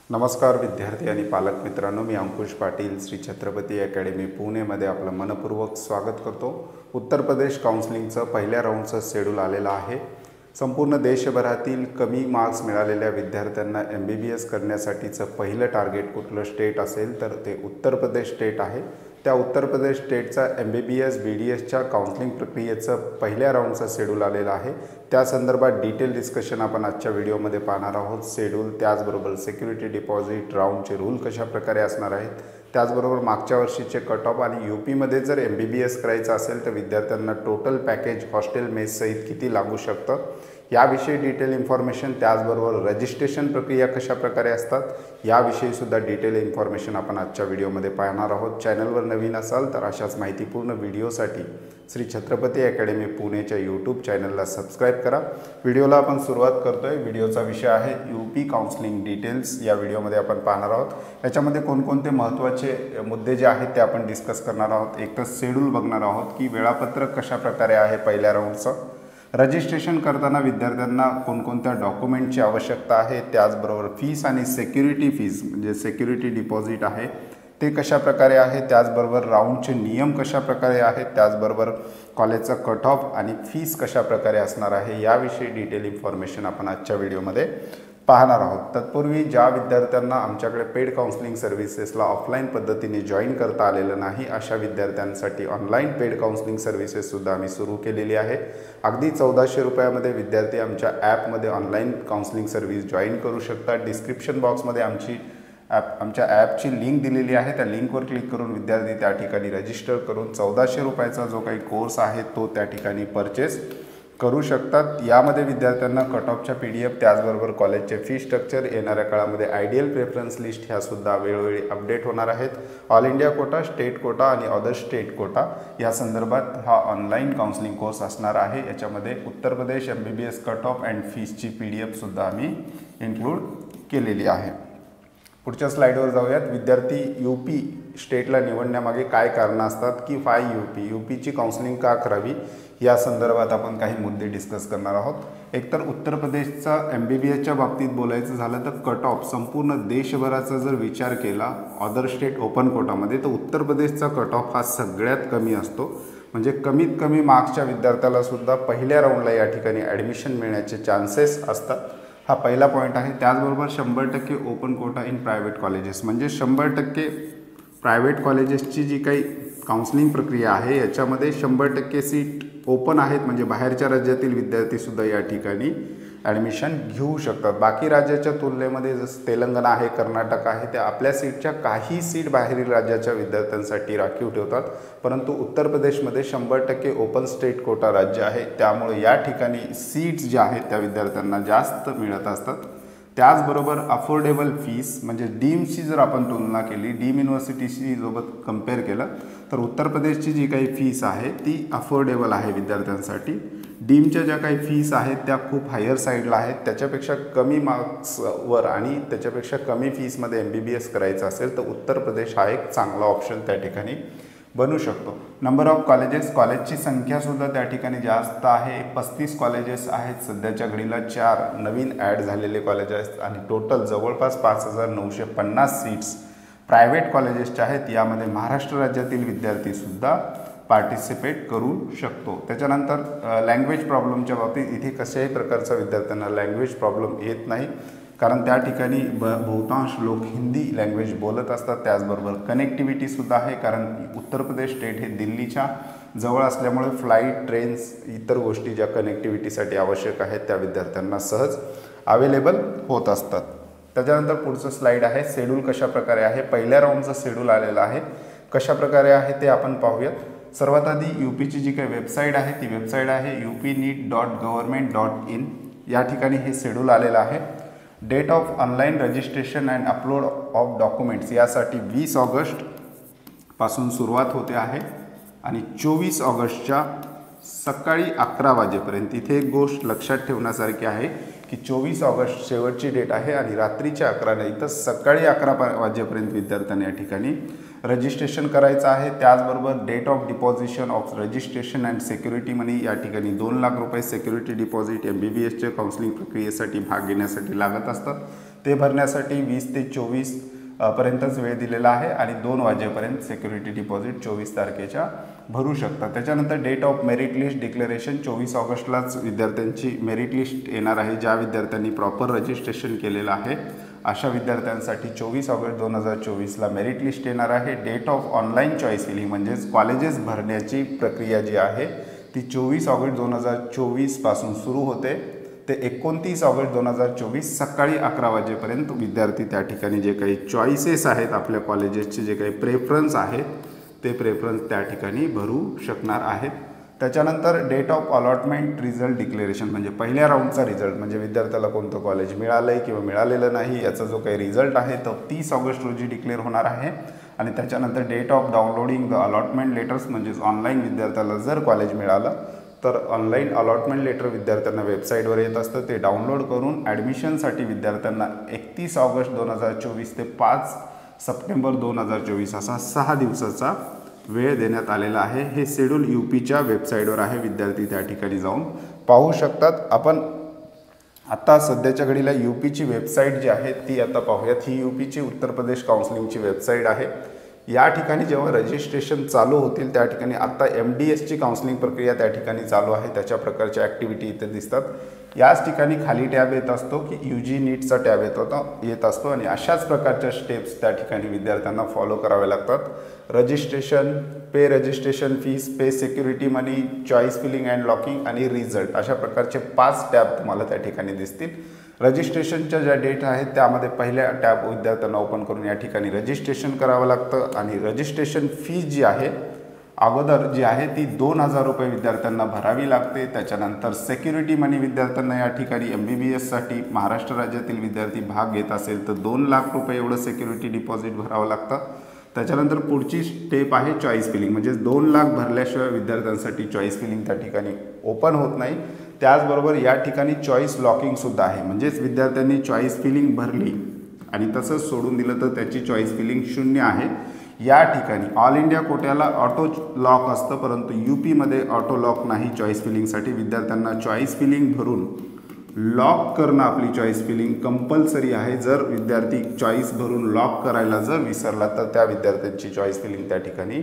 नमस्कार विद्यार्थी आणि पालक मित्रांनो, मी अंकुश पाटील श्री छत्रपती अकॅडमी पुणेमध्ये आपलं मनपूर्वक स्वागत करतो। उत्तर प्रदेश काउन्सिलिंगचं पहिल्या राऊंडचं शेड्यूल आलेलं आहे। संपूर्ण देशभरातील कमी मार्क्स मिळालेल्या विद्यार्थ्यांना MBBS करण्यासाठीचं पहिलं टार्गेट कुठलं स्टेट असेल तर ते उत्तर प्रदेश स्टेट आहे। त्या उत्तर प्रदेश स्टेटचा MBBS BDSच्या काउन्सिलिंग प्रक्रियेचं पहिल्या राऊंडचं शेड्यूल आलेलं आहे। त्या संदर्भात डिटेल डिस्कशन आपण आजच्या व्हिडिओमध्ये पाहणार आहोत। शेड्यूल, त्याचबरोबर सिक्युरिटी डिपॉझिट राऊंडचे रूल कशा प्रकारे असणार आहेत, त्याचबरोबर मागच्या वर्षीचे कट ऑफ आणि UPमध्ये जर MBBS करायचं असेल तर विद्यार्थ्यांना टोटल पॅकेज हॉस्टेल मेस सहित किती लागू शकतं याविषयी डिटेल इन्फॉर्मेशन, त्याचबरोबर रजिस्ट्रेशन प्रक्रिया कशा प्रकारे असतात याविषयी सुद्धा डिटेल इन्फॉर्मेशन आपण आजच्या व्हिडिओमध्ये पाहणार आहोत। चॅनलवर नवीन असाल तर अशाच माहितीपूर्ण व्हिडिओसाठी श्री छत्रपती अकॅडमी पुणेच्या यूट्यूब चॅनलला सबस्क्राईब करा। व्हिडिओला आपण सुरुवात करतोय। व्हिडिओचा विषय आहे UP काउन्सिलिंग डिटेल्स। या व्हिडिओमध्ये आपण पाहणार आहोत याच्यामध्ये कोणकोणते महत्त्वाचे मुद्दे जे आहेत ते आपण डिस्कस करणार आहोत। एक तर शेड्यूल बघणार आहोत की वेळापत्रक कशा प्रकारे आहे पहिल्या राऊंडचं, रजिस्ट्रेशन करताना विद्यार्थ्यांना कोणकोणत्या डॉक्युमेंटची आवश्यकता आहे, त्याचबरोबर फीस आणि सिक्युरिटी फीस म्हणजे सिक्युरिटी डिपॉझिट आहे ते कशा प्रकारे आहे, त्याचबरोबर राऊंडचे नियम कशा प्रकारे आहेत, त्याचबरोबर कॉलेजचा कट ऑफ आणि फीस कशा प्रकारे असणार आहे याविषयी डिटेल इन्फॉर्मेशन आपण आजच्या व्हिडिओमध्ये पाहणार आहोत। तत्पूर्वी ज्या विद्यार्थ्यांना आमच्याकडे पेड काउन्सिलिंग सर्व्हिसेसला ऑफलाईन पद्धतीने जॉईन करता आलेलं नाही अशा विद्यार्थ्यांसाठी ऑनलाईन पेड काउन्सिलिंग सर्व्हिसेससुद्धा आम्ही सुरू केलेली आहे। अगदी 1400 रुपयामध्ये विद्यार्थी आमच्या ॲपमध्ये ऑनलाईन काउन्सिलिंग सर्व्हिस जॉईन करू शकतात। डिस्क्रिप्शन बॉक्समध्ये आमच्या ॲपची लिंक दिलेली आहे, त्या लिंकवर क्लिक करून विद्यार्थी त्या ठिकाणी रजिस्टर करून 1400 रुपयाचा जो काही कोर्स आहे तो त्या ठिकाणी परचेस करू शकतात। यामध्ये विद्यार्थ्यांना कट ऑफच्या PDF, त्याचबरोबर कॉलेजचे फी स्ट्रक्चर, येणाऱ्या काळामध्ये आयडियल प्रेफरन्स लिस्ट ह्यासुद्धा वेळोवेळी अपडेट होणार आहेत। All India quota, state quota आणि अदर स्टेट कोटा या संदर्भात हा ऑनलाईन काउन्सिलिंग कोर्स असणार आहे। याच्यामध्ये Uttar Pradesh MBBS cut off and फीसची PDF सुद्धा आम्ही इन्क्लूड केलेली आहे। पुढच्या स्लाइडवर जाऊयात। विद्यार्थी UP स्टेटला निवडण्यामागे काय कारणं असतात की वाय UPची काउन्सिलिंग का करावी या संदर्भात आपण काही मुद्दे डिस्कस करणार आहोत। एकतर उत्तर प्रदेशचा MBBSच्या बाबतीत बोलायचं झालं तर कट ऑफ संपूर्ण देशभराचा जर विचार केला अदर स्टेट ओपन कोटामध्ये तर उत्तर प्रदेशचा कट ऑफ हा सगळ्यात कमी असतो। म्हणजे कमीत कमी मार्क्सच्या विद्यार्थ्याला सुद्धा पहिल्या राऊंडला या ठिकाणी ॲडमिशन मिळण्याचे चान्सेस असतात। हा पहिला पॉईंट आहे। त्याचबरोबर 100% open quota in private colleges म्हणजे 100% प्रायव्हेट कॉलेजेसची जी काही काउन्सिलिंग प्रक्रिया आहे याच्यामध्ये 100% सीट ओपन आहेत, म्हणजे बाहेरच्या राज्यातील विद्यार्थीसुद्धा या ठिकाणी ॲडमिशन घेऊ शकतात। बाकी राज्याच्या तुलनेमध्ये जसं तेलंगणा आहे, कर्नाटक आहे, त्या आपल्या सीटच्या काही सीट बाहेरील राज्याच्या विद्यार्थ्यांसाठी राखीव ठेवतात, परंतु उत्तर प्रदेशमध्ये 100% ओपन स्टेट कोटा राज्य आहे, त्यामुळे या ठिकाणी सीट्स ज्या आहेत त्या विद्यार्थ्यांना जास्त मिळत असतात। त्याचबरोबर अफोर्डेबल फीस म्हणजे डीम्सची जर आपण तुलना केली, डीम युनिव्हर्सिटीशी सोबत कंपेअर केलं तर उत्तर प्रदेशची जी काही फीस आहे ती अफोर्डेबल आहे विद्यार्थ्यांसाठी। डीमच्या ज्या काही फीस आहेत त्या खूप हायर साईडला आहेत, त्याच्यापेक्षा कमी मार्क्सवर आणि त्याच्यापेक्षा कमी फीसमध्ये MBBS करायचं असेल तर उत्तर प्रदेश हा एक चांगला ऑप्शन त्या ठिकाणी बनू शकतो। नंबर ऑफ कॉलेजची संख्यासुद्धा त्या ठिकाणी जास्त आहे। 35 कॉलेजेस आहेत सध्याच्या घडीला, 4 नवीन ॲड झालेले कॉलेज आहेत आणि टोटल जवळपास 5950 सीट्स प्रायव्हेट कॉलेजेसच्या आहेत। यामध्ये महाराष्ट्र राज्यातील विद्यार्थीसुद्धा पार्टिसिपेट करू शकतो। त्याच्यानंतर लँग्वेज प्रॉब्लेमच्या बाबतीत इथे कशाही प्रकारचा विद्यार्थ्यांना लँग्वेज प्रॉब्लेम येत नाही, कारण त्या ठिकाणी बहुतांश लोक हिंदी लँग्वेज बोलत असतात। त्याचबरोबर कनेक्टिव्हिटीसुद्धा आहे, कारण उत्तर प्रदेश स्टेट हे दिल्लीच्या जवळ असल्यामुळे फ्लाईट, ट्रेन्स, इतर गोष्टी ज्या कनेक्टिव्हिटीसाठी आवश्यक आहेत त्या विद्यार्थ्यांना सहज अवेलेबल होत असतात। त्याच्यानंतर पुढचं स्लाईड आहे, शेड्यूल कशा प्रकारे आहे। पहिल्या राऊंडचं शेड्यूल आलेलं आहे, कशा प्रकारे आहे ते आपण पाहूयात। सर्वात आधी UPची जी काही वेबसाईट आहे ती वेबसाईट आहे upneet.government.in। या ठिकाणी हे शेड्यूल आलेलं आहे। Date of online registration and upload of documents यासाठी 20 ऑगस्ट पासून सुरुवात होते आहे आणि 24 ऑगस्टच्या सकाळी 11 वाजेपर्यंत। इथे एक गोष्ट लक्षात ठेवण्यासारखी आहे की 24 ऑगस्ट शेवटची डेट आहे आणि रात्रीच्या 11 नाही तर सकाळी 11 वाजेपर्यंत विद्यार्थ्यांनी या ठिकाणी रजिस्ट्रेशन करायचं आहे। त्याचबरोबर date of deposition of registration and security money या ठिकाणी 2 लाख रुपये सिक्युरिटी डिपॉझिट MBBSच्या काउन्सिलिंग प्रक्रियेसाठी भाग घेण्यासाठी लागत असतात। ते भरण्यासाठी 20 ते 24 पर्यंतच वेळ दिलेला आहे आणि 2 वाजेपर्यंत सिक्युरिटी डिपॉझिट 24 तारखेच्या भरू शकतात। त्याच्यानंतर date of merit list declaration 24 ऑगस्टलाच विद्यार्थ्यांची मेरिट लिस्ट येणार आहे। ज्या विद्यार्थ्यांनी प्रॉपर रजिस्ट्रेशन केलेलं आहे अशा विद्यार्थ्यांसाठी 24 ऑगस्ट 2024ला मेरिट लिस्ट येणार आहे। Date of online choice filling म्हणजेच कॉलेजेस भरण्याची प्रक्रिया जी आहे ती 24 ऑगस्ट 2024 पासून सुरू होते ते 29 ऑगस्ट 2024 सकाळी 11 वाजेपर्यंत विद्यार्थी त्या ठिकाणी जे काही चॉईसेस आहेत आपल्या कॉलेजेसचे जे काही प्रेफरन्स आहेत ते प्रेफरन्स त्या ठिकाणी भरू शकणार आहेत। त्याच्यानंतर date of allotment result declaration म्हणजे पहिल्या राऊंडचा रिझल्ट म्हणजे विद्यार्थ्याला कोणतं कॉलेज मिळालं आहे किंवा मिळालेलं नाही याचा जो काही रिझल्ट आहे तो 30 ऑगस्ट रोजी डिक्लेअर होणार आहे। आणि त्याच्यानंतर date of downloading the allotment letters म्हणजेच ऑनलाईन विद्यार्थ्याला जर कॉलेज मिळालं तर ऑनलाईन अलॉटमेंट लेटर विद्यार्थ्यांना वेबसाईटवर येत असतं, ते डाउनलोड करून ॲडमिशनसाठी विद्यार्थ्यांना 31 ऑगस्ट 2024 ते 5 सप्टेंबर 2024 असा 6 दिवसाचा वेळ देण्यात आलेला आहे। हे शेड्यूल UPच्या वेबसाईटवर आहे, विद्यार्थी त्या ठिकाणी जाऊन पाहू शकतात। आपण आता सध्याच्या घडीला UPची वेबसाईट जी आहे ती आता पाहूयात। ही UPची उत्तर प्रदेश काउन्सिलिंगची वेबसाईट आहे। या ठिकाणी जेव्हा रजिस्ट्रेशन चालू होतील त्या ठिकाणी आता MDSची काउन्सिलिंग प्रक्रिया त्या ठिकाणी चालू आहे, त्याच्या प्रकारच्या ॲक्टिव्हिटी इथे दिसतात। याच ठिकाणी खाली टॅब येत असतो की UG नीटचा टॅब येत असतो आणि अशाच प्रकारच्या स्टेप्स त्या ठिकाणी विद्यार्थ्यांना फॉलो करावे लागतात। Registration, pay registration fees, pay security money, choice filling and locking आणि रिझल्ट अशा प्रकारचे 5 टॅब तुम्हाला त्या ठिकाणी दिसतील। रजिस्ट्रेशनच्या ज्या डेट आहेत त्यामध्ये पहिल्या टॅब विद्यार्थ्यांना ओपन करून या ठिकाणी रजिस्ट्रेशन करावं लागतं आणि रजिस्ट्रेशन फीस जी आहे अगोदर जी आहे ती 2000 रुपये विद्यार्थ्यांना भरावी लागते। त्याच्यानंतर सिक्युरिटी मनी विद्यार्थ्यांना या ठिकाणी MBBSसाठी महाराष्ट्र राज्यातील विद्यार्थी भाग घेत असेल तर 2 लाख रुपये एवढं सिक्युरिटी डिपॉझिट भरावं लागतं। त्याच्यानंतर पुढची स्टेप आहे चॉईस फिलिंग म्हणजेच 2 लाख भरल्याशिवाय विद्यार्थ्यांसाठी चॉईस फिलिंग त्या ठिकाणी ओपन होत नाही। त्याचबरोबर या ठिकाणी चॉईस लॉकिंगसुद्धा आहे म्हणजेच विद्यार्थ्यांनी चॉईस फिलिंग भरली आणि तसंच सोडून दिलं तर त्याची चॉईस फिलिंग 0 आहे। या ठिकाणी ऑल इंडिया कोट्याला ऑटो लॉक असतं परंतु UPमध्ये ऑटो लॉक नाही। चॉईस फिलिंगसाठी विद्यार्थ्यांना चॉईस फिलिंग भरून लॉक करणं आपली चॉईस फिलिंग कंपल्सरी आहे। जर विद्यार्थी चॉईस भरून लॉक करायला जर विसरला तर त्या विद्यार्थ्यांची चॉईस फिलिंग त्या ठिकाणी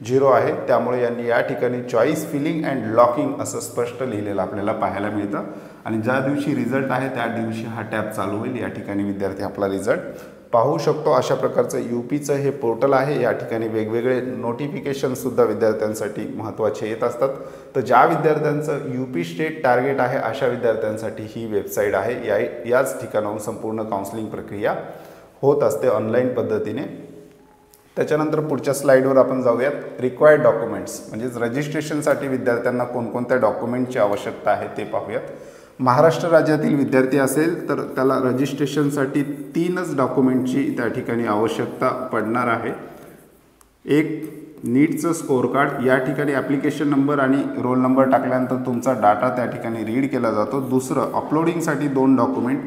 0 आहे। त्यामुळे यांनी या ठिकाणी चॉईस फिलिंग अँड लॉकिंग असं स्पष्ट लिहिलेलं आपल्याला पाहायला मिळतं आणि ज्या दिवशी रिझल्ट आहे त्या दिवशी हा टॅब चालू होईल। या ठिकाणी विद्यार्थी आपला रिझल्ट पाहू शकतो। अशा प्रकारचं UPचं हे पोर्टल आहे। या ठिकाणी वेगवेगळे नोटिफिकेशनसुद्धा विद्यार्थ्यांसाठी महत्त्वाचे येत असतात। तर ज्या विद्यार्थ्यांचं UP स्टेट टार्गेट आहे अशा विद्यार्थ्यांसाठी ही वेबसाईट आहे। याच ठिकाणाहून संपूर्ण काउन्सिलिंग प्रक्रिया होत असते ऑनलाईन पद्धतीने। त्याच्यानंतर पुढच्या स्लाईडवर आपण जाऊयात। रिक्वायर्ड डॉक्युमेंट्स म्हणजेच रजिस्ट्रेशनसाठी विद्यार्थ्यांना कोणकोणत्या डॉक्युमेंटची आवश्यकता आहे ते पाहूयात। महाराष्ट्र राज्यातील विद्यार्थी असेल तर त्याला रजिस्ट्रेशनसाठी 3च डॉक्युमेंटची त्या ठिकाणी आवश्यकता पडणार आहे। एक नीटचं स्कोअर कार्ड, या ठिकाणी ॲप्लिकेशन नंबर आणि रोल नंबर टाकल्यानंतर तुमचा डाटा त्या ठिकाणी रीड केला जातो। दुसरं अपलोडिंगसाठी 2 डॉक्युमेंट,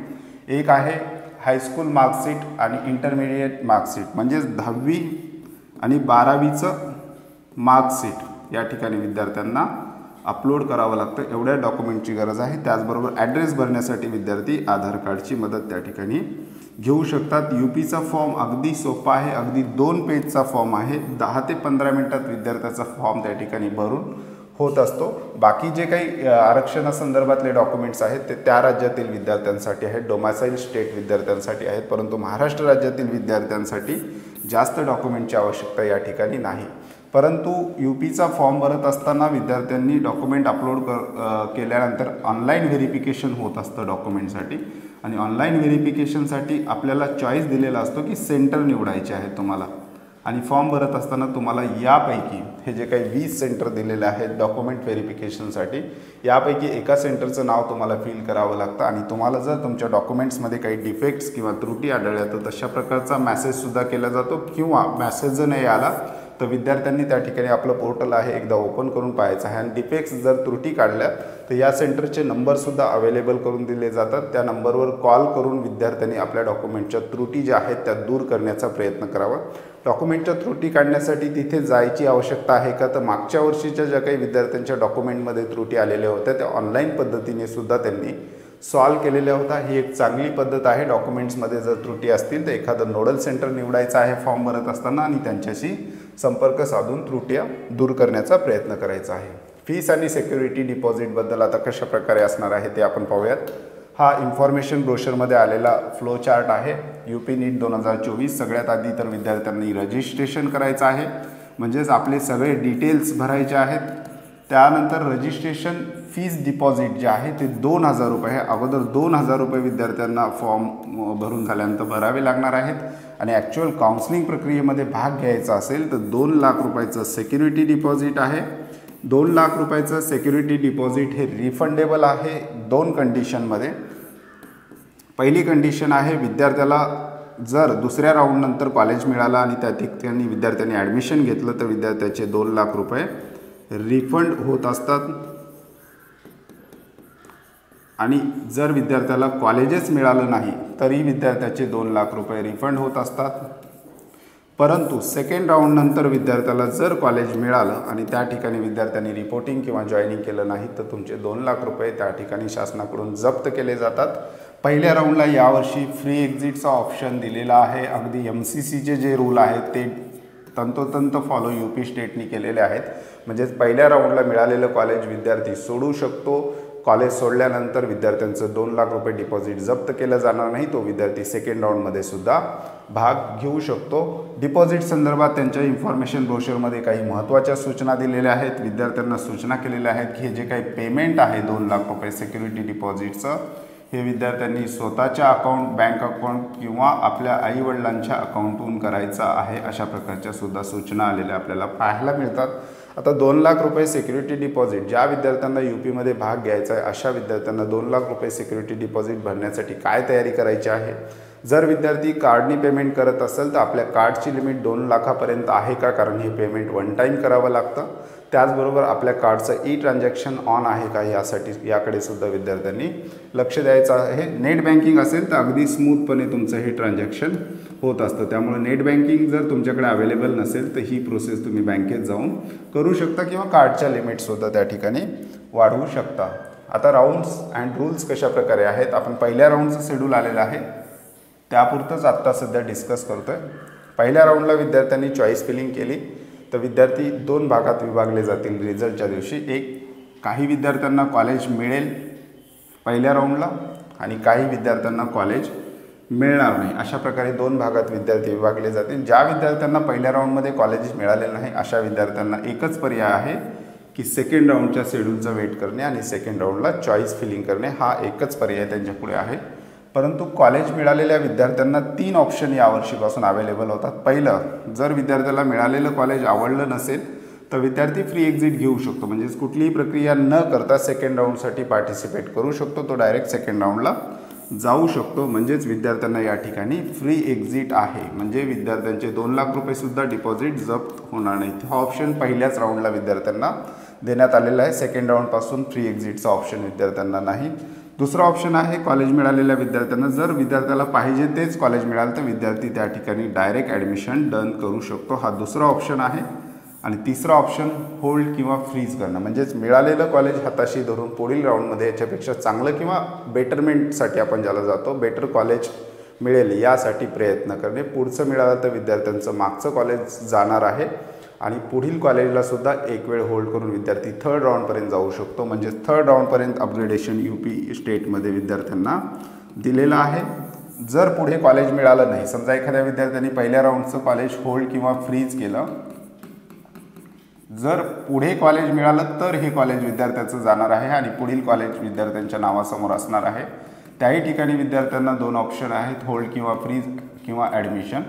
एक आहे हायस्कूल मार्कशीट आणि इंटरमिडिएट मार्कशीट म्हणजेच 10वी आणि 12वीचं मार्कशीट या ठिकाणी विद्यार्थ्यांना अपलोड करावं लागतं। एवढ्या डॉक्युमेंटची गरज आहे। त्याचबरोबर ॲड्रेस भरण्यासाठी विद्यार्थी आधार कार्डची मदत त्या ठिकाणी घेऊ शकतात। UPचा फॉर्म अगदी सोपा आहे, अगदी 2 पेजचा फॉर्म आहे। 10 ते 15 मिनिटात विद्यार्थ्याचा फॉर्म त्या ठिकाणी भरून होत असतो। बाकी जे काही आरक्षणासंदर्भातले डॉक्युमेंट्स आहेत ते त्या राज्यातील विद्यार्थ्यांसाठी आहेत, डोमासाईल स्टेट विद्यार्थ्यांसाठी आहेत, परंतु महाराष्ट्र राज्यातील विद्यार्थ्यांसाठी जास्त डॉक्युमेंटची आवश्यकता या ठिकाणी नाही। परंतु UPचा फॉर्म भरत असताना विद्यार्थ्यांनी डॉक्युमेंट अपलोड केल्यानंतर ऑनलाईन व्हेरिफिकेशन होत असतं डॉक्युमेंटसाठी आणि ऑनलाईन व्हेरिफिकेशनसाठी आपल्याला चॉईस दिलेला असतो की सेंटर निवडायचे आहे तुम्हाला आणि फॉर्म भरत असताना तुम्हाला यापैकी हे जे काही 20 सेंटर दिलेले आहेत डॉक्युमेंट व्हेरिफिकेशनसाठी यापैकी एका सेंटरचं नाव तुम्हाला फिल करावं लागतं आणि तुम्हाला जर तुमच्या डॉक्युमेंट्समध्ये काही डिफेक्ट्स किंवा त्रुटी आढळल्या तर तशा प्रकारचा मेसेजसुद्धा केला जातो किंवा मेसेज जर नाही आला तर विद्यार्थ्यांनी त्या ठिकाणी आपलं पोर्टल आहे एकदा ओपन करून पाहायचं आहे आणि डिफेक्ट्स जर त्रुटी काढल्या तर या सेंटरचे नंबरसुद्धा अवेलेबल करून दिले जातात। त्या नंबरवर कॉल करून विद्यार्थ्यांनी आपल्या डॉक्युमेंटच्या त्रुटी ज्या आहेत त्या दूर करण्याचा प्रयत्न करावा। डॉक्युमेंटच्या त्रुटी काढण्यासाठी तिथे जायची आवश्यकता आहे का तर मागच्या वर्षीच्या ज्या काही विद्यार्थ्यांच्या डॉक्युमेंटमध्ये त्रुटी आलेल्या होत्या त्या ऑनलाईन पद्धतीने सुद्धा त्यांनी सॉल्व केलेला होता। ही एक चांगली पद्धत आहे। डॉक्युमेंट्समध्ये जर त्रुटी असतील तर एखादं नोडल सेंटर निवडायचं आहे फॉर्म भरत असताना आणि त्यांच्याशी संपर्क साधून त्रुट्या दूर करण्याचा प्रयत्न करायचा आहे। फीस आणि सिक्युरिटी डिपॉझिटबद्दल आता कशा प्रकारे असणार आहे ते आपण पाहूयात। हा इन्फॉर्मेशन ब्रोशरमध्ये आलेला फ्लो चार्ट आहे। UP नीट 2024 सगळ्यात आधी तर विद्यार्थ्यांनी रजिस्ट्रेशन करायचं आहे, म्हणजेच आपले सगळे डिटेल्स भरायचे आहेत। त्यानंतर रजिस्ट्रेशन फीस डिपॉझिट जे आहे ते 2000 रुपये आहे। अगोदर 2000 रुपये विद्यार्थ्यांना फॉर्म भरून झाल्यानंतर भरावे लागणार आहेत आणि ॲक्च्युअल काउन्सिलिंग प्रक्रियेमध्ये भाग घ्यायचा असेल तर 2 लाख रुपयाचं सिक्युरिटी डिपॉझिट आहे। 2 लाख रुपयाचं सिक्युरिटी डिपॉझिट हे रिफंडेबल आहे 2 कंडिशनमध्ये। पहिली कंडिशन आहे विद्यार्थ्याला जर दुसऱ्या राऊंडनंतर कॉलेज मिळालं आणि त्या ठिकाणी विद्यार्थ्यांनी ॲडमिशन घेतलं तर विद्यार्थ्याचे 2 लाख रुपये रिफंड होत असतात आणि जर विद्यार्थ्याला कॉलेजच मिळालं नाही तरी विद्यार्थ्याचे 2 लाख रुपये रिफंड होत असतात। परंतु सेकंड राऊंडनंतर विद्यार्थ्याला जर कॉलेज मिळालं आणि त्या ठिकाणी विद्यार्थ्यांनी रिपोर्टिंग किंवा जॉईनिंग केलं नाही तर तुमचे 2 लाख रुपये त्या ठिकाणी शासनाकडून जप्त केले जातात। पहिल्या राऊंडला यावर्षी फ्री एक्झिटचा ऑप्शन दिलेला आहे। अगदी MCCचे जे रूल आहेत ते तंतोतंत फॉलो UP स्टेटनी केलेले आहेत, म्हणजेच पहिल्या राऊंडला मिळालेलं कॉलेज विद्यार्थी सोडू शकतो। कॉलेज सोडल्यानंतर विद्यार्थ्यांचं 2 लाख रुपये डिपॉझिट जप्त केलं जाणार नाही, तो विद्यार्थी सेकंड राऊंडमध्ये सुद्धा भाग घेऊ शकतो। डिपॉझिट संदर्भात त्यांच्या इन्फॉर्मेशन ब्रोशरमध्ये काही महत्त्वाच्या सूचना दिलेल्या आहेत। विद्यार्थ्यांना सूचना केलेल्या आहेत की हे जे काही पेमेंट आहे 2 लाख रुपये सिक्युरिटी डिपॉझिटचं हे विद्यार्थ्यांनी स्वतःच्या अकाउंट, बँक अकाउंट किंवा आपल्या आईवडिलांच्या अकाउंटहून करायचं आहे, अशा प्रकारच्या सुद्धा सूचना आलेल्या आपल्याला पाहायला मिळतात। आता 2 लाख रुपये सिक्युरिटी डिपॉझिट ज्या विद्यार्थ्यांना UPमध्ये भाग घ्यायचा आहे अशा विद्यार्थ्यांना 2 लाख रुपये सिक्युरिटी डिपॉझिट भरण्यासाठी काय तयारी करायची आहे। जर विद्यार्थी कार्डनी पेमेंट करत असेल तर आपल्या कार्डची लिमिट 2 लाखापर्यंत आहे का, कारण हे पेमेंट वन टाईम करावं लागतं। त्याचबरोबर आपल्या कार्डचं ट्रान्झॅक्शन ऑन आहे का याकडे सुद्धा विद्यार्थ्यांनी लक्ष द्यायचं आहे। नेट बँकिंग असेल तर अगदी स्मूथपणे तुमचं हे ट्रान्झॅक्शन होत असतं, त्यामुळे नेट बँकिंग जर तुमच्याकडे अवेलेबल नसेल तर ही प्रोसेस तुम्ही बँकेत जाऊन करू शकता किंवा कार्डच्या लिमिटसुद्धा त्या ठिकाणी वाढवू शकता। आता राऊंड्स अँड रूल्स कशा प्रकारे आहेत, आपण पहिल्या राऊंडचं शेड्यूल आलेलं आहे त्यापुरतंच आत्ता सध्या डिस्कस करतोय। पहिल्या राऊंडला विद्यार्थ्यांनी चॉईस फिलिंग केली तर विद्यार्थी 2 भागात विभागले जातील रिझल्टच्या दिवशी। काही विद्यार्थ्यांना कॉलेज मिळेल पहिल्या राऊंडला आणि काही विद्यार्थ्यांना कॉलेज मिळणार नाही, अशा प्रकारे 2 भागात विद्यार्थी विभागले जातील। ज्या विद्यार्थ्यांना पहिल्या राऊंडमध्ये कॉलेज मिळालेलं नाही अशा विद्यार्थ्यांना एकच पर्याय आहे की सेकंड राऊंडच्या शेड्यूलचा वेट करणे आणि सेकंड राऊंडला चॉईस फिलिंग करणे, हा एकच पर्याय त्यांच्यापुढे आहे। परंतु कॉलेज मिळालेल्या विद्यार्थ्यांना 3 ऑप्शन यावर्षीपासून अवेलेबल होतात। पहिलं, जर विद्यार्थ्याला मिळालेलं कॉलेज आवडलं नसेल तर विद्यार्थी फ्री एक्झिट घेऊ शकतो, म्हणजेच कुठलीही प्रक्रिया न करता सेकंड राऊंडसाठी पार्टिसिपेट करू शकतो, तो डायरेक्ट सेकंड राऊंडला जाऊ शकतो। म्हणजेच विद्यार्थ्यांना या ठिकाणी फ्री एक्झिट आहे, म्हणजे विद्यार्थ्यांचे 2 लाख रुपयेसुद्धा डिपॉझिट जप्त होणार नाही। हा ऑप्शन पहिल्याच राऊंडला विद्यार्थ्यांना देण्यात आलेला आहे। सेकंड राऊंडपासून फ्री एक्झिटचा ऑप्शन विद्यार्थ्यांना नाही। दुसरा ऑप्शन आहे कॉलेज मिळालेल्या विद्यार्थ्यांना, जर विद्यार्थ्याला पाहिजे तेच कॉलेज मिळालं तर विद्यार्थी त्या ठिकाणी डायरेक्ट ॲडमिशन डन करू शकतो, हा दुसरा ऑप्शन आहे। आणि तिसरा ऑप्शन होल्ड किंवा फ्रीज करणं, म्हणजेच मिळालेलं कॉलेज हाताशी धरून पुढील राऊंडमध्ये याच्यापेक्षा चांगलं किंवा बेटरमेंटसाठी आपण ज्याला जातो बेटर कॉलेज मिळेल यासाठी प्रयत्न करणे। पुढचं मिळालं तर विद्यार्थ्यांचं मागचं कॉलेज जाणार आहे आणि पुढील कॉलेजला सुद्धा एक वेळ होल्ड करून विद्यार्थी थर्ड राऊंडपर्यंत जाऊ शकतो, म्हणजे थर्ड राऊंडपर्यंत अपग्रेडेशन UP स्टेटमध्ये विद्यार्थ्यांना दिलेलं आहे। जर पुढे कॉलेज मिळालं नाही, समजा एखाद्या विद्यार्थ्यांनी पहिल्या राऊंडचं कॉलेज होल्ड किंवा फ्रीज केलं, जर पुढे कॉलेज मिळालं तर हे कॉलेज विद्यार्थ्याचं जाणार आहे आणि पुढील कॉलेज विद्यार्थ्यांच्या नावासमोर असणार आहे। त्याही ठिकाणी विद्यार्थ्यांना 2 ऑप्शन आहेत, होल्ड किंवा फ्रीज किंवा ॲडमिशन।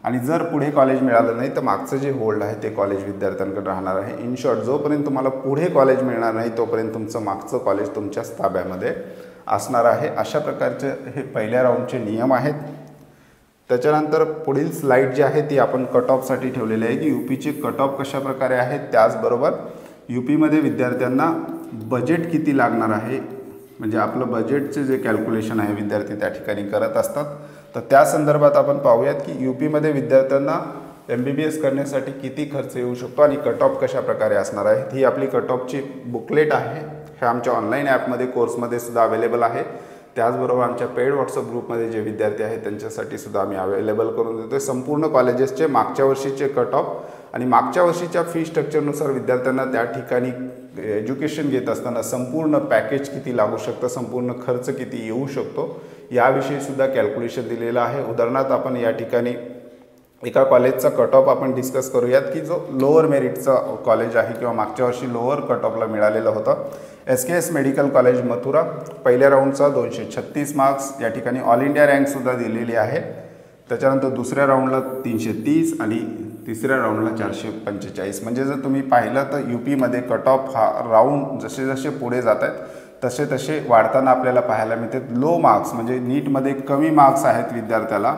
आणि जर पुढे कॉलेज मिळालं नाही तर मागचं जे होल्ड आहे ते कॉलेज विद्यार्थ्यांकडे राहणार आहे। इन शॉर्ट, जोपर्यंत तुम्हाला पुढे कॉलेज मिळणार नाही तोपर्यंत तुमचं मागचं कॉलेज तुमच्याच ताब्यामध्ये असणार आहे। अशा प्रकारचे हे पहिल्या राऊंडचे नियम आहेत। त्याच्यानंतर पुढील स्लाइड जी आहे ती आपण कट ऑफसाठी ठेवलेली आहे की UPचे कट ऑफ कशा प्रकारे आहेत, त्याचबरोबर UPमध्ये विद्यार्थ्यांना बजेट किती लागणार आहे, म्हणजे आपलं बजेटचे जे कॅल्क्युलेशन आहे विद्यार्थी त्या ठिकाणी करत असतात, तर त्या संदर्भात आपण पाहूयात की UPमध्ये विद्यार्थ्यांना MBBS करण्यासाठी किती खर्च येऊ शकतो आणि कट ऑफ कशा प्रकारे असणार आहे। ही आपली कट ऑफची बुकलेट आहे, हे आमच्या ऑनलाईन ॲपमध्ये कोर्समध्ये सुद्धा अवेलेबल आहे। त्याचबरोबर आमच्या पेड व्हॉट्सअप ग्रुपमध्ये जे विद्यार्थी आहेत त्यांच्यासाठी सुद्धा आम्ही अवेलेबल करून देतो आहे संपूर्ण कॉलेजेसचे मागच्या वर्षीचे कट ऑफ आणि मागच्या वर्षीच्या फी स्ट्रक्चरनुसार विद्यार्थ्यांना त्या ठिकाणी एज्युकेशन घेत असताना संपूर्ण पॅकेज किती लागू शकतं, संपूर्ण खर्च किती येऊ शकतो याविषयी सुद्धा कॅल्क्युलेशन दिलेलं आहे। उदाहरणार्थ आपण या ठिकाणी एका कॉलेजचा कट ऑफ आपण डिस्कस करूयात की जो लोअर मेरिटचा कॉलेज आहे किंवा मागच्या वर्षी लोअर कट ऑफला मिळालेलं होतं SKS मेडिकल कॉलेज मथुरा। पहिल्या राऊंडचा 236 मार्क्स या ठिकाणी ऑल इंडिया रँकसुद्धा दिलेली आहे। त्याच्यानंतर दुसऱ्या राऊंडला 330 आणि तिसऱ्या राऊंडला 445। म्हणजे जर तुम्ही पाहिलं तर UPमध्ये कट ऑफ हा राऊंड जसे जसे पुढे जात आहेत तसे तसे वाढताना आपल्याला पाहायला मिळते। लो मार्क्स म्हणजे नीटमध्ये कमी मार्क्स आहेत विद्यार्थ्याला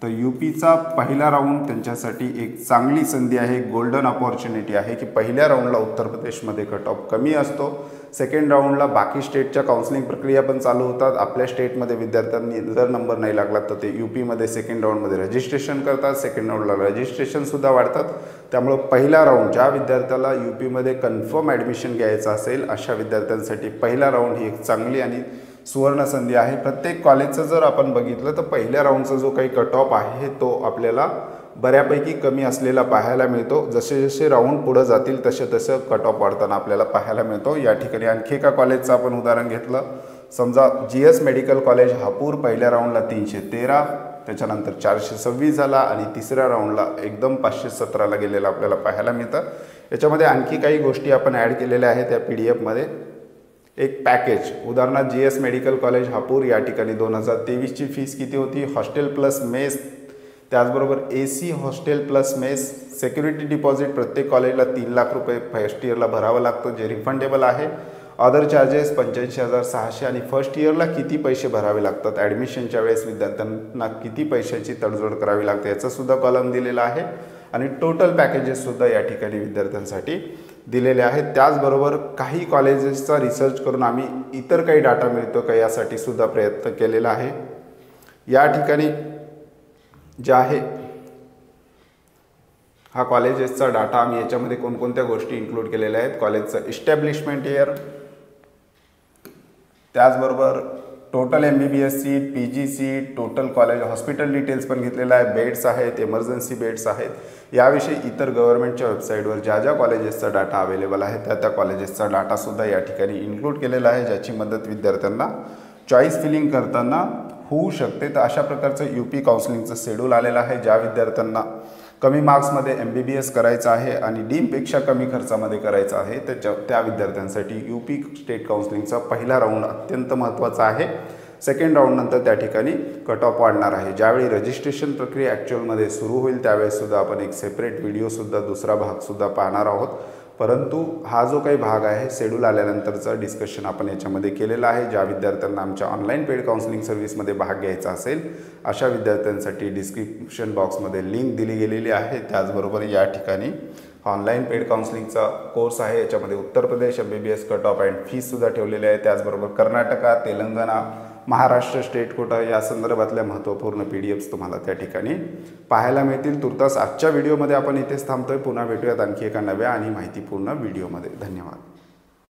तर UPचा पहिला राऊंड त्यांच्यासाठी एक चांगली संधी आहे, गोल्डन अपॉर्च्युनिटी आहे की पहिल्या राऊंडला उत्तर प्रदेशमध्ये कट ऑफ कमी असतो, सेकंड राऊंडला बाकी स्टेटच्या काउन्सिलिंग प्रक्रिया पण चालू होतात। आपल्या स्टेटमध्ये विद्यार्थ्यांनी जर नंबर नाही लागला तर ते UPमध्ये सेकंड राऊंडमध्ये रजिस्ट्रेशन करतात, सेकंड राऊंडला रजिस्ट्रेशनसुद्धा वाढतात। त्यामुळे पहिला राऊंड ज्या विद्यार्थ्याला UPमध्ये कन्फर्म ॲडमिशन घ्यायचं असेल अशा विद्यार्थ्यांसाठी पहिला राऊंड ही एक चांगली आणि सुवर्ण संधी आहे। प्रत्येक कॉलेजचं जर आपण बघितलं तर पहिल्या राऊंडचा जो काही कट ऑफ आहे तो आपल्याला बऱ्यापैकी कमी असलेला पाहायला मिळतो। जसे जसे राऊंड पुढे जातील तसे तसे कट ऑफ वाढताना आपल्याला पाहायला मिळतो। या ठिकाणी आणखी एका कॉलेजचं आपण उदाहरण घेतलं, समजा GS मेडिकल कॉलेज हापूर पहिल्या राऊंडला 313, त्याच्यानंतर 426 झाला आणि तिसऱ्या राऊंडला एकदम 517ला गेलेला आपल्याला पाहायला मिळतं। याच्यामध्ये आणखी काही गोष्टी आपण ॲड केलेल्या आहेत त्या PDF मध्ये। एक पॅकेज उदाहरणार्थ GS मेडिकल कॉलेज हापूर या ठिकाणी 2023ची फीस किती होती, हॉस्टेल प्लस मेस, त्याचबरोबर AC hostel plus mess, security deposit प्रत्येक कॉलेजला 3 लाख रुपये फर्स्ट इयरला भरावं लागतं जे रिफंडेबल आहे, अदर चार्जेस 85,600 आणि फर्स्ट इयरला किती पैसे भरावे लागतात, ॲडमिशनच्या वेळेस विद्यार्थ्यांना किती पैशाची तडजोड करावी लागते याचं सुद्धा कॉलम दिलेला आहे आणि टोटल पॅकेजेससुद्धा या ठिकाणी विद्यार्थ्यांसाठी दिलेले आहेत। त्याचबरोबर काही कॉलेजेसचा रिसर्च करून आम्ही इतर काही डाटा मिळतो का यासाठी सुद्धा प्रयत्न केलेला आहे। या ठिकाणी जे आहे हा कॉलेजेसचा डाटा आम्ही याच्यामध्ये कोणकोणत्या गोष्टी इन्क्लूड केलेल्या आहेत, कॉलेजचं इस्टॅब्लिशमेंट इयर, त्याचबरोबर total MBBS seat, PG seat, total college hospital details पण घेतलेला आहे, बेड्स आहेत, एमर्जन्सी बेड्स आहेत, याविषयी इतर गव्हर्नमेंटच्या वेबसाईटवर ज्या ज्या कॉलेजेसचा डाटा अवेलेबल आहे त्या त्या कॉलेजेसचा डाटासुद्धा या ठिकाणी इन्क्लूड केलेला आहे ज्याची मदत विद्यार्थ्यांना चॉईस फिलिंग करताना होऊ शकते। तर अशा प्रकारचं UP काउन्सिलिंगचं शेड्यूल आलेलं आहे। ज्या विद्यार्थ्यांना कमी मार्क्समध्ये MBBS करायचं आहे आणि डीमपेक्षा कमी खर्चामध्ये करायचं आहे तर त्या विद्यार्थ्यांसाठी UP स्टेट काउन्सिलिंगचा पहिला राऊंड अत्यंत महत्त्वाचा आहे। सेकंड राऊंडनंतर त्या ठिकाणी कट ऑफ वाढणार आहे। ज्यावेळी रजिस्ट्रेशन प्रक्रिया ॲक्च्युअलमध्ये सुरू होईल त्यावेळेससुद्धा आपण एक सेपरेट व्हिडिओसुद्धा दुसरा भागसुद्धा पाहणार आहोत, परंतु हा जो काही भाग आहे शेड्यूल आल्यानंतरचा डिस्कशन आपण याच्यामध्ये केलेला आहे। ज्या विद्यार्थ्यांना आमच्या ऑनलाईन पेड काउन्सिलिंग सर्व्हिसमध्ये भाग घ्यायचा असेल अशा विद्यार्थ्यांसाठी डिस्क्रिप्शन बॉक्समध्ये लिंक दिली गेलेली आहे। त्याचबरोबर या ठिकाणी ऑनलाईन पेड काउन्सिलिंगचा कोर्स आहे, याच्यामध्ये Uttar Pradesh MBBS cut off and फीससुद्धा ठेवलेले आहे। त्याचबरोबर कर्नाटका, तेलंगणा, महाराष्ट्र स्टेट कोटा या संदर्भातल्या महत्त्वपूर्ण PDFs तुम्हाला त्या ठिकाणी पाहायला मिळतील। तुर्तास आजच्या व्हिडिओमध्ये आपण इथेच थांबतोय, पुन्हा भेटूयात आणखी एका नव्या आणि माहितीपूर्ण व्हिडिओमध्ये। धन्यवाद।